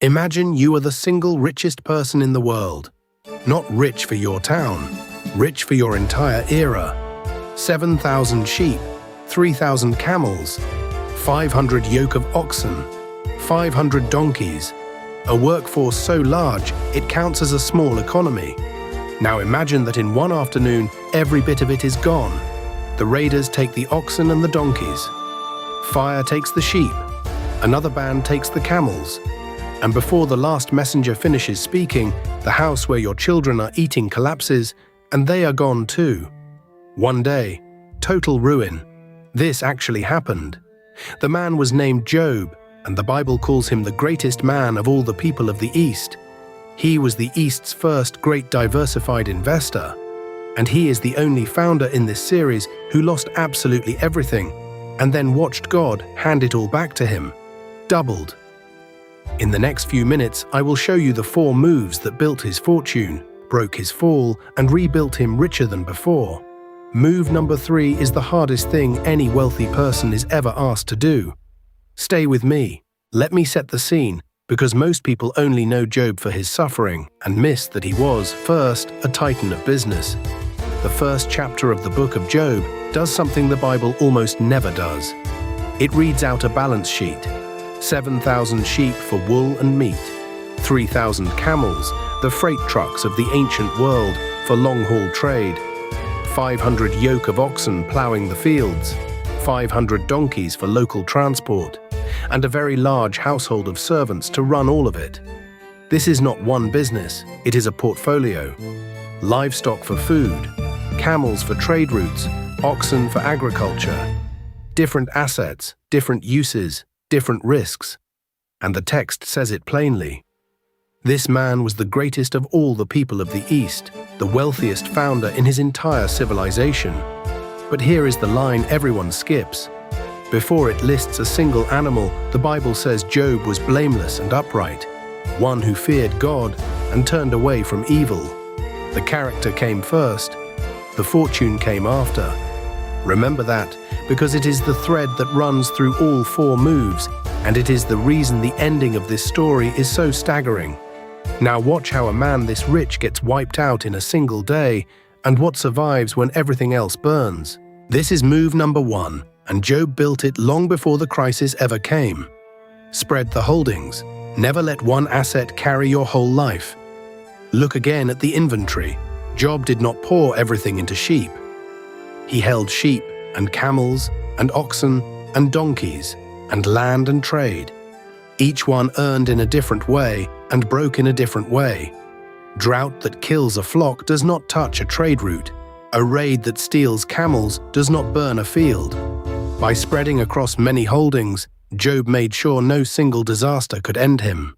Imagine you are the single richest person in the world. Not rich for your town, rich for your entire era. 7,000 sheep, 3,000 camels, 500 yoke of oxen, 500 donkeys. A workforce so large, it counts as a small economy. Now imagine that in one afternoon, every bit of it is gone. The raiders take the oxen and the donkeys. Fire takes the sheep. Another band takes the camels. And before the last messenger finishes speaking, the house where your children are eating collapses, and they are gone too. One day, total ruin. This actually happened. The man was named Job, and the Bible calls him the greatest man of all the people of the East. He was the East's first great diversified investor, and he is the only founder in this series who lost absolutely everything and then watched God hand it all back to him. Doubled. In the next few minutes, I will show you the 4 moves that built his fortune, broke his fall, and rebuilt him richer than before. Move number 3 is the hardest thing any wealthy person is ever asked to do. Stay with me. Let me set the scene, because most people only know Job for his suffering and miss that he was, first, a titan of business. The first chapter of the book of Job does something the Bible almost never does. It reads out a balance sheet. 7,000 sheep for wool and meat, 3,000 camels, the freight trucks of the ancient world for long-haul trade, 500 yoke of oxen ploughing the fields, 500 donkeys for local transport, and a very large household of servants to run all of it. This is not one business, it is a portfolio. Livestock for food, camels for trade routes, oxen for agriculture. Different assets, different uses, different risks, and the text says it plainly. This man was the greatest of all the people of the East, the wealthiest founder in his entire civilization. But here is the line everyone skips. Before it lists a single animal, the Bible says Job was blameless and upright, one who feared God and turned away from evil. The character came first, the fortune came after. Remember that, because it is the thread that runs through all 4 moves, and it is the reason the ending of this story is so staggering. Now watch how a man this rich gets wiped out in a single day, and what survives when everything else burns. This is move number 1, and Job built it long before the crisis ever came. Spread the holdings. Never let one asset carry your whole life. Look again at the inventory. Job did not pour everything into sheep. He held sheep and camels and oxen and donkeys and land and trade. Each one earned in a different way and broke in a different way. Drought that kills a flock does not touch a trade route. A raid that steals camels does not burn a field. By spreading across many holdings, Job made sure no single disaster could end him.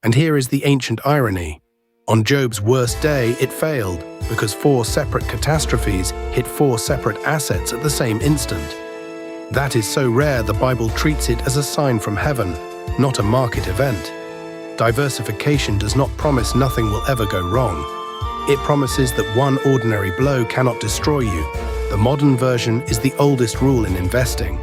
And here is the ancient irony. On Job's worst day, it failed because 4 separate catastrophes hit 4 separate assets at the same instant. That is so rare the Bible treats it as a sign from heaven, not a market event. Diversification does not promise nothing will ever go wrong. It promises that one ordinary blow cannot destroy you. The modern version is the oldest rule in investing.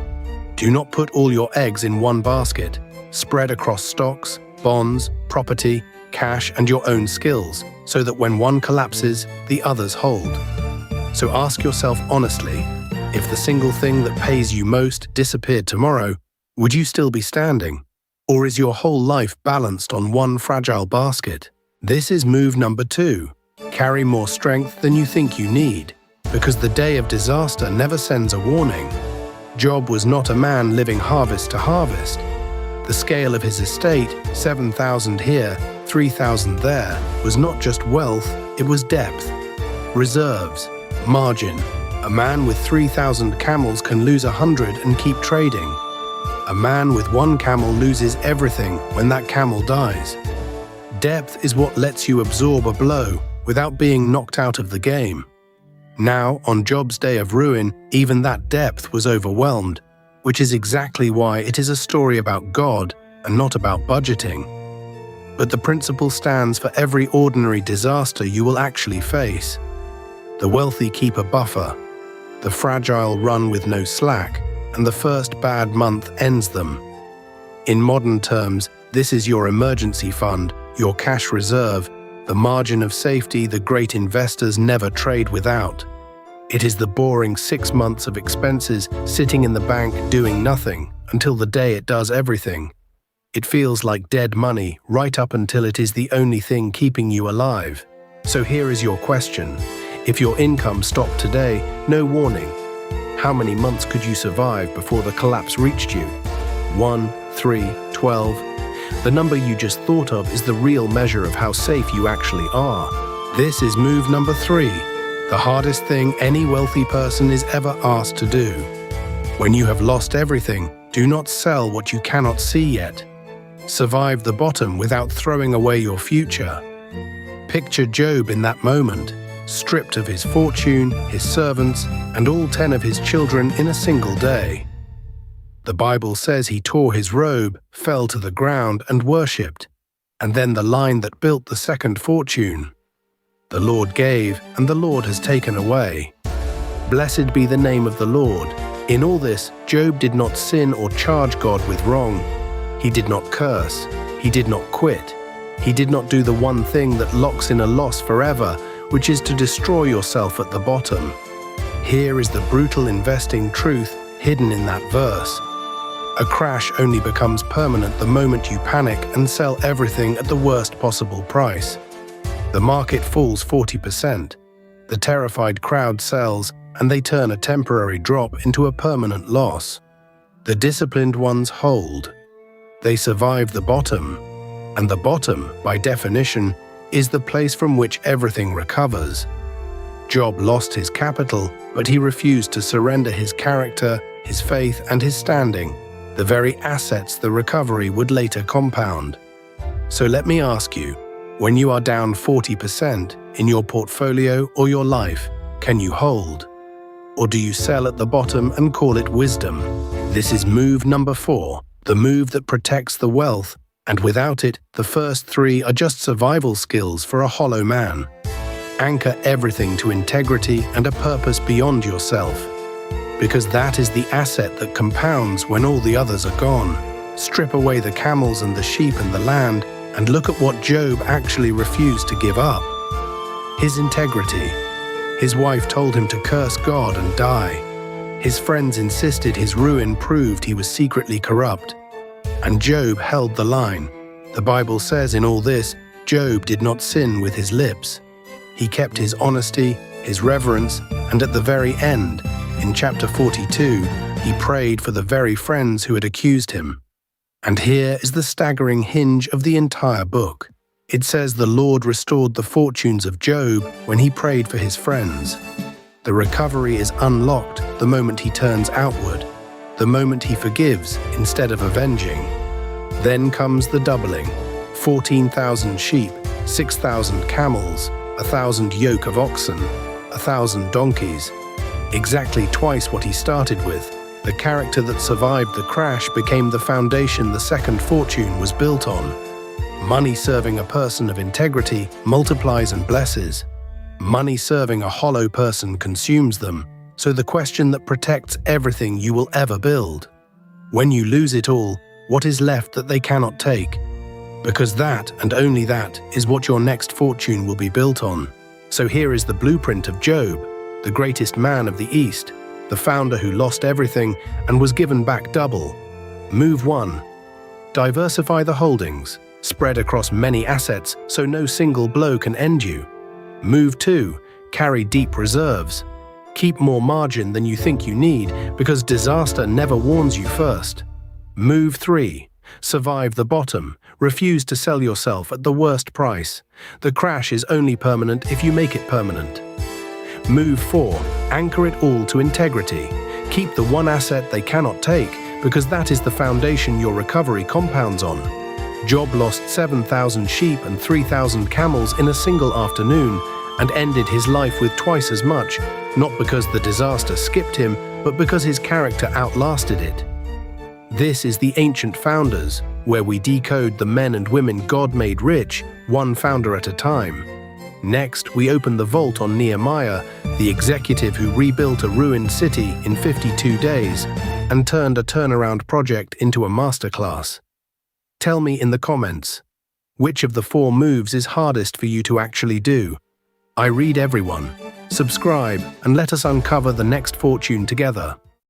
Do not put all your eggs in one basket. Spread across stocks, bonds, property, cash, and your own skills, so that when one collapses, the others hold. So ask yourself honestly, if the single thing that pays you most disappeared tomorrow, would you still be standing? Or is your whole life balanced on one fragile basket? This is move number 2. Carry more strength than you think you need, because the day of disaster never sends a warning. Job was not a man living harvest to harvest. The scale of his estate, 7,000 here, 3,000 there, was not just wealth, it was depth, reserves, margin. A man with 3,000 camels can lose 100 and keep trading. A man with 1 camel loses everything when that camel dies. Depth is what lets you absorb a blow without being knocked out of the game. Now, on Job's day of ruin, even that depth was overwhelmed, which is exactly why it is a story about God and not about budgeting. But the principle stands for every ordinary disaster you will actually face. The wealthy keep a buffer, the fragile run with no slack, and the first bad month ends them. In modern terms, this is your emergency fund, your cash reserve, the margin of safety the great investors never trade without. It is the boring 6 months of expenses sitting in the bank doing nothing until the day it does everything. It feels like dead money right up until it is the only thing keeping you alive. So here is your question. If your income stopped today, no warning, how many months could you survive before the collapse reached you? 1, 3, 12. The number you just thought of is the real measure of how safe you actually are. This is move number 3, the hardest thing any wealthy person is ever asked to do. When you have lost everything, do not sell what you cannot see yet. Survive the bottom without throwing away your future. Picture Job in that moment, stripped of his fortune, his servants, and all 10 of his children in a single day. The Bible says he tore his robe, fell to the ground, and worshipped. And then the line that built the second fortune. The Lord gave, and the Lord has taken away. Blessed be the name of the Lord. In all this, Job did not sin or charge God with wrong. He did not curse. He did not quit. He did not do the one thing that locks in a loss forever, which is to destroy yourself at the bottom. Here is the brutal investing truth hidden in that verse. A crash only becomes permanent the moment you panic and sell everything at the worst possible price. The market falls 40%. The terrified crowd sells, and they turn a temporary drop into a permanent loss. The disciplined ones hold. They survive the bottom. And the bottom, by definition, is the place from which everything recovers. Job lost his capital, but he refused to surrender his character, his faith, and his standing, the very assets the recovery would later compound. So let me ask you, when you are down 40% in your portfolio or your life, can you hold? Or do you sell at the bottom and call it wisdom? This is move number 4, the move that protects the wealth, and without it, the first 3 are just survival skills for a hollow man. Anchor everything to integrity and a purpose beyond yourself, because that is the asset that compounds when all the others are gone. Strip away the camels and the sheep and the land, and look at what Job actually refused to give up. His integrity. His wife told him to curse God and die. His friends insisted his ruin proved he was secretly corrupt. And Job held the line. The Bible says in all this, Job did not sin with his lips. He kept his honesty, his reverence, and at the very end, in chapter 42, he prayed for the very friends who had accused him. And here is the staggering hinge of the entire book. It says the Lord restored the fortunes of Job when he prayed for his friends. The recovery is unlocked the moment he turns outward, the moment he forgives instead of avenging. Then comes the doubling: 14,000 sheep, 6,000 camels, 1,000 yoke of oxen, 1,000 donkeys. Exactly twice what he started with. The character that survived the crash became the foundation the second fortune was built on. Money serving a person of integrity multiplies and blesses. Money serving a hollow person consumes them. So the question that protects everything you will ever build. When you lose it all, what is left that they cannot take? Because that, and only that, is what your next fortune will be built on. So here is the blueprint of Job, the greatest man of the East, the founder who lost everything and was given back double. Move 1. Diversify the holdings. Spread across many assets so no single blow can end you. Move 2. Carry deep reserves. Keep more margin than you think you need because disaster never warns you first. Move 3. Survive the bottom. Refuse to sell yourself at the worst price. The crash is only permanent if you make it permanent. Move 4. Anchor it all to integrity. Keep the one asset they cannot take because that is the foundation your recovery compounds on. Job lost 7,000 sheep and 3,000 camels in a single afternoon and ended his life with twice as much, not because the disaster skipped him, but because his character outlasted it. This is the Ancient Founders, where we decode the men and women God made rich, one founder at a time. Next, we open the vault on Nehemiah, the executive who rebuilt a ruined city in 52 days and turned a turnaround project into a masterclass. Tell me in the comments, which of the 4 moves is hardest for you to actually do? I read everyone. Subscribe and let us uncover the next fortune together.